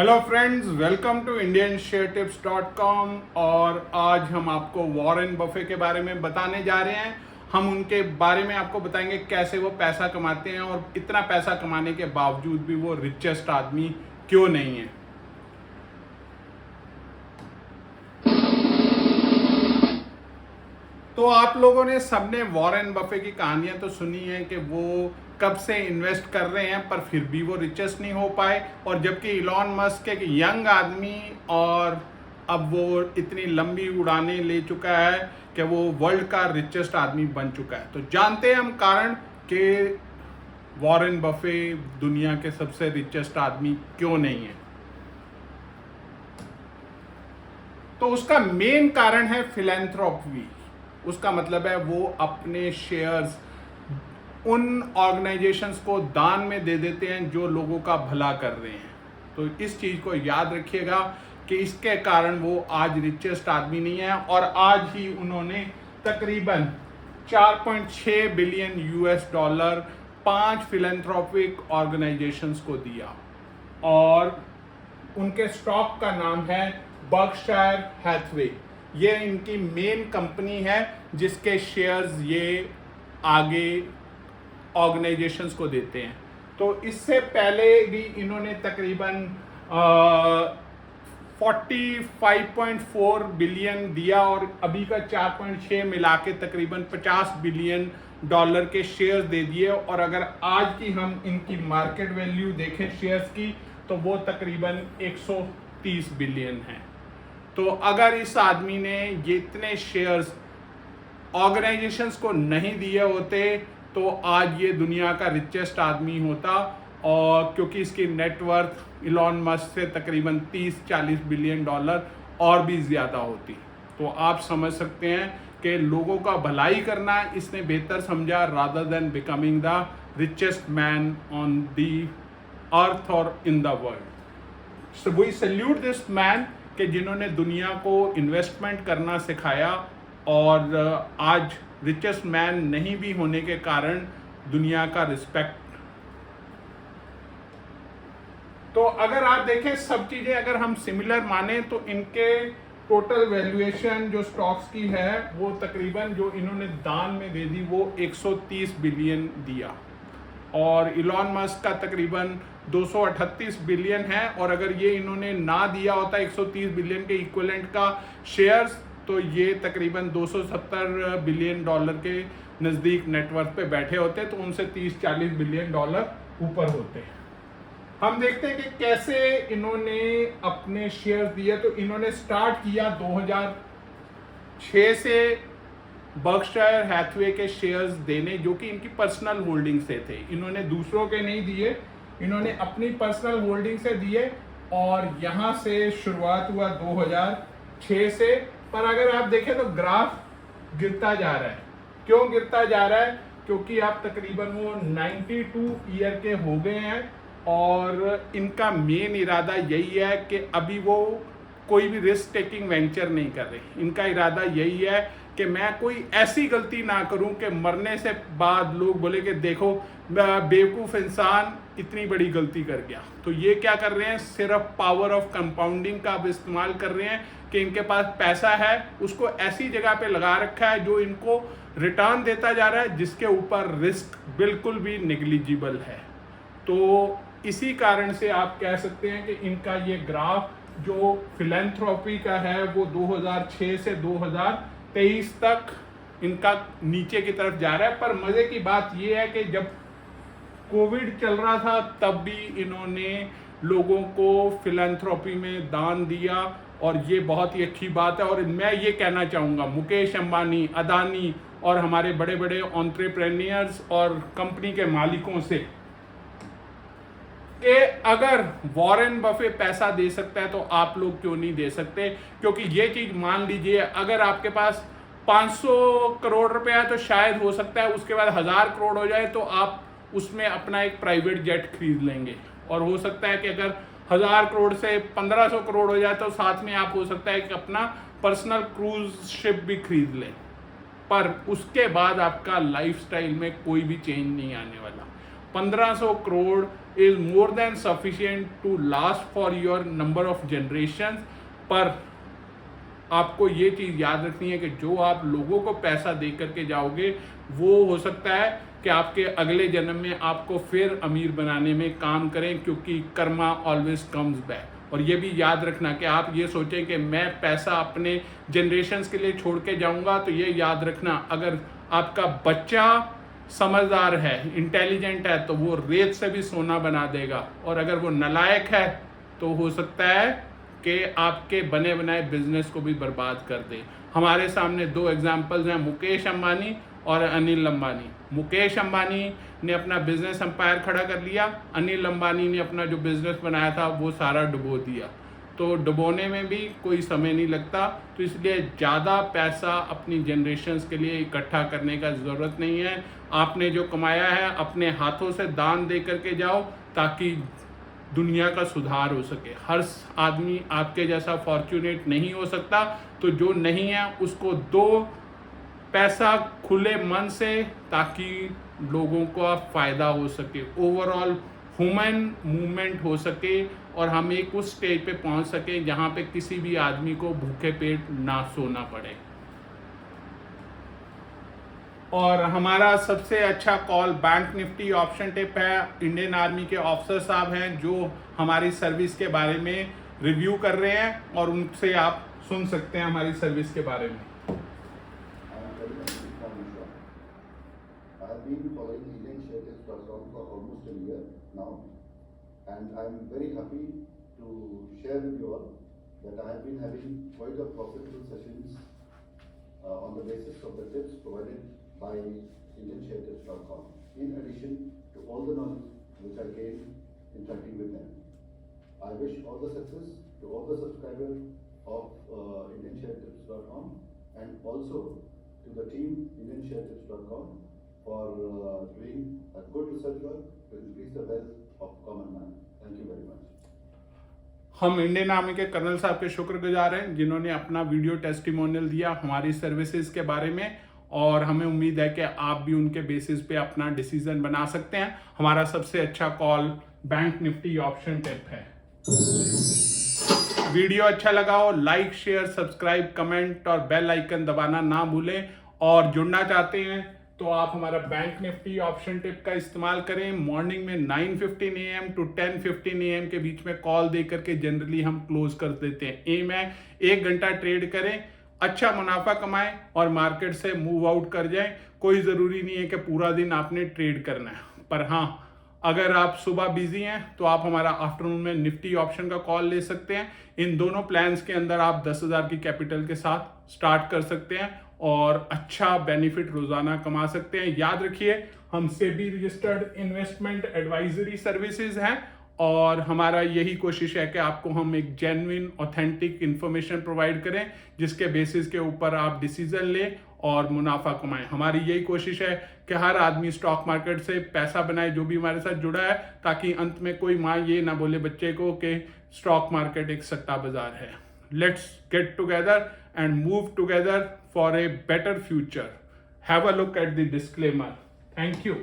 Hello friends, welcome to indiansharetips.com। और आज हम आपको वॉरेन बफे के बारे में बताने जा रहे हैं। हम उनके बारे में आपको बताएंगे कैसे वो पैसा कमाते हैं और इतना पैसा कमाने के बावजूद भी वो रिचेस्ट आदमी क्यों नहीं है। तो आप लोगों ने सबने वॉरेन बफे की कहानियां तो सुनी है कि वो कब से इन्वेस्ट कर रहे हैं पर फिर भी वो रिचेस्ट नहीं हो पाए, और जबकि इलॉन मस्क एक यंग आदमी और अब वो इतनी लंबी उड़ानें ले चुका है कि वो वर्ल्ड का रिचेस्ट आदमी बन चुका है। तो जानते हैं हम कारण कि वॉरेन बफे दुनिया के सबसे रिचेस्ट आदमी क्यों नहीं है। तो उसका मेन कारण है फिलैंथ्रोपी। उसका मतलब है वो अपने शेयर्स उन ऑर्गेनाइजेशंस को दान में दे देते हैं जो लोगों का भला कर रहे हैं। तो इस चीज़ को याद रखिएगा कि इसके कारण वो आज रिचेस्ट आदमी नहीं है। और आज ही उन्होंने तकरीबन 4.6 billion US dollar 5 philanthropic organisations को दिया, और उनके स्टॉक का नाम है बर्कशायर हैथवे। ये इनकी मेन कंपनी है जिसके शेयर्स ये आगे ऑर्गेनाइजेशंस को देते हैं। तो इससे पहले भी इन्होंने तकरीबन 45.4 बिलियन दिया और अभी का 4.6 मिला के तकरीबन 50 बिलियन डॉलर के शेयर्स दे दिए। और अगर आज की हम इनकी मार्केट वैल्यू देखें शेयर्स की तो वो तकरीबन 130 बिलियन है। तो अगर इस आदमी ने ये इतने शेयर्स ऑर्गेनाइजेशंस को नहीं दिए होते तो आज ये दुनिया का रिचेस्ट आदमी होता, और क्योंकि इसकी नेटवर्थ इलॉन मस्क से तकरीबन 30-40 बिलियन डॉलर और भी ज़्यादा होती। तो आप समझ सकते हैं कि लोगों का भलाई करना इसने बेहतर समझा rather than becoming the richest man on the earth और in the world. So we salute this man कि जिन्होंने दुनिया को इन्वेस्टमेंट करना सिखाया, और आज रिचेस्ट मैन नहीं भी होने के कारण दुनिया का रिस्पेक्ट। तो अगर आप देखें सब चीज़ें अगर हम सिमिलर माने तो इनके टोटल वैल्यूएशन जो स्टॉक्स की है वो तकरीबन जो इन्होंने दान में दे दी वो 130 बिलियन दिया, और इलॉन मस्क का तकरीबन 238 बिलियन है। और अगर ये इन्होंने ना दिया होता 130 बिलियन के इक्विवेलेंट का शेयर्स तो ये तकरीबन 270 बिलियन डॉलर के नज़दीक नेटवर्थ पे बैठे होते, तो उनसे 30-40 बिलियन डॉलर ऊपर होते। हम देखते हैं कि कैसे इन्होंने अपने शेयर्स दिए। तो इन्होंने स्टार्ट किया 2006 से बर्कशायर हैथवे के शेयर्स देने, जो कि इनकी पर्सनल होल्डिंग से थे। इन्होंने दूसरों के नहीं दिए, इन्होंने अपनी पर्सनल होल्डिंग से दिए, और यहाँ से शुरुआत हुआ 2006 से। पर अगर आप देखें तो ग्राफ गिरता जा रहा है। क्यों गिरता जा रहा है? क्योंकि आप तकरीबन वो 92 ईयर के हो गए हैं, और इनका मेन इरादा यही है कि अभी वो कोई भी रिस्क टेकिंग वेंचर नहीं कर रहे। इनका इरादा यही है कि मैं कोई ऐसी गलती ना करूं कि मरने से बाद लोग बोले कि देखो बेवकूफ़ इंसान इतनी बड़ी गलती कर गया। तो ये क्या कर रहे हैं, सिर्फ पावर ऑफ कंपाउंडिंग का अब इस्तेमाल कर रहे हैं कि इनके पास पैसा है उसको ऐसी जगह पे लगा रखा है जो इनको रिटर्न देता जा रहा है, जिसके ऊपर रिस्क बिल्कुल भी नेग्लिजिबल है। तो इसी कारण से आप कह सकते हैं कि इनका ये ग्राफ जो फिलैंथ्रोपी का है वो 2006 से 2023 तक इनका नीचे की तरफ जा रहा है। पर मज़े की बात ये है कि जब कोविड चल रहा था तब भी इन्होंने लोगों को फिलैंथ्रोपी में दान दिया, और ये बहुत ही अच्छी बात है। और मैं ये कहना चाहूँगा मुकेश अंबानी, अदानी और हमारे बड़े बड़े एंटरप्रेन्योर्स और कंपनी के मालिकों से कि अगर वॉरेन बफे पैसा दे सकता है तो आप लोग क्यों नहीं दे सकते। क्योंकि ये चीज़ मान लीजिए अगर आपके पास 500 करोड़ रुपया तो शायद हो सकता है, उसके बाद 1000 करोड़ हो जाए तो आप उसमें अपना एक प्राइवेट जेट खरीद लेंगे, और हो सकता है कि अगर 1000 करोड़ से 1500 करोड़ हो जाए तो साथ में आप हो सकता है कि अपना पर्सनल क्रूज शिप भी खरीद लें। पर उसके बाद आपका लाइफस्टाइल में कोई भी चेंज नहीं आने वाला। 1500 crore is more than sufficient to last for your number of generation. पर आपको ये चीज़ याद रखनी है कि जो आप लोगों को पैसा दे करके जाओगे वो हो सकता है कि आपके अगले जन्म में आपको फिर अमीर बनाने में काम करें, क्योंकि कर्मा ऑलवेज कम्स बैक। और ये भी याद रखना कि आप ये सोचें कि मैं पैसा अपने जनरेशन्स के लिए छोड़ के जाऊंगा, तो ये याद रखना अगर आपका बच्चा समझदार है, इंटेलिजेंट है, तो वो रेत से भी सोना बना देगा, और अगर वो नालायक है तो हो सकता है कि आपके बने बनाए बिजनेस को भी बर्बाद कर दे। हमारे सामने दो एग्जाम्पल्स हैं, मुकेश अंबानी और अनिल अंबानी। मुकेश अंबानी ने अपना बिजनेस एम्पायर खड़ा कर लिया, अनिल अंबानी ने अपना जो बिजनेस बनाया था वो सारा डुबो दिया। तो डुबोने में भी कोई समय नहीं लगता, तो इसलिए ज़्यादा पैसा अपनी जनरेशन्स के लिए इकट्ठा करने का ज़रूरत नहीं है। आपने जो कमाया है अपने हाथों से दान दे करके जाओ, ताकि दुनिया का सुधार हो सके। हर आदमी आपके जैसा फॉर्चुनेट नहीं हो सकता, तो जो नहीं है उसको दो पैसा खुले मन से, ताकि लोगों का फ़ायदा हो सके, ओवरऑल ह्यूमन मूवमेंट हो सके, और हम एक उस स्टेज पे पहुंच सके जहां पे किसी भी आदमी को भूखे पेट ना सोना पड़े। और हमारा सबसे अच्छा call bank Nifty option tip है। इंडियन आर्मी के ऑफिसर साहब हैं जो हमारी सर्विस के बारे में रिव्यू कर रहे हैं, और उनसे आप सुन सकते हैं हमारी सर्विस के बारे में। Been following IndianShareTips.com for almost a year now, and I'm very happy to share with you all that I have been having quite a profitable sessions on the basis of the tips provided by IndianShareTips.com, in addition to all the knowledge which I gained interacting with them. I wish all the success to all the subscribers of IndianShareTips.com, and also to the team IndianShareTips.com for doing a good research work to increase the wealth of common man. Thank you very much. हम Indian army के colonel साहब के शुक्रगुजार हैं जिन्होंने अपना video testimonial दिया हमारी सर्विसेज के बारे में, और हमें उम्मीद है कि आप भी उनके बेसिस पे अपना डिसीजन बना सकते हैं। हमारा सबसे अच्छा call bank Nifty option tip है। वीडियो अच्छा लगा हो लाइक शेयर सब्सक्राइब कमेंट और बेल आइकन दबाना ना भूलें, और जुड़ना चाहते हैं तो आप हमारा बैंक निफ्टी ऑप्शन टिप का इस्तेमाल करें। मॉर्निंग में 9:15 AM टू 10:15 AM के बीच में कॉल दे करके जनरली हम क्लोज कर देते हैं। एम है 1 घंटा ट्रेड करें, अच्छा मुनाफा कमाएं और मार्केट से मूव आउट कर जाएं। कोई ज़रूरी नहीं है कि पूरा दिन आपने ट्रेड करना है, पर हाँ अगर आप सुबह बिजी हैं तो आप हमारा आफ्टरनून में निफ्टी ऑप्शन का कॉल ले सकते हैं। इन दोनों प्लान्स के अंदर आप 10,000 की कैपिटल के साथ स्टार्ट कर सकते हैं और अच्छा बेनिफिट रोजाना कमा सकते हैं। याद रखिए हम SEBI registered investment advisory services हैं, और हमारा यही कोशिश है कि आपको हम एक जेन्युइन ऑथेंटिक इंफॉर्मेशन प्रोवाइड करें जिसके बेसिस के ऊपर आप डिसीजन लें और मुनाफा कमाएं। हमारी यही कोशिश है कि हर आदमी स्टॉक मार्केट से पैसा बनाए जो भी हमारे साथ जुड़ा है, ताकि अंत में कोई माँ ये ना बोले बच्चे को कि स्टॉक मार्केट एक सट्टा बाजार है। Let's get together and move together for a better future. Have a look at the disclaimer. Thank you.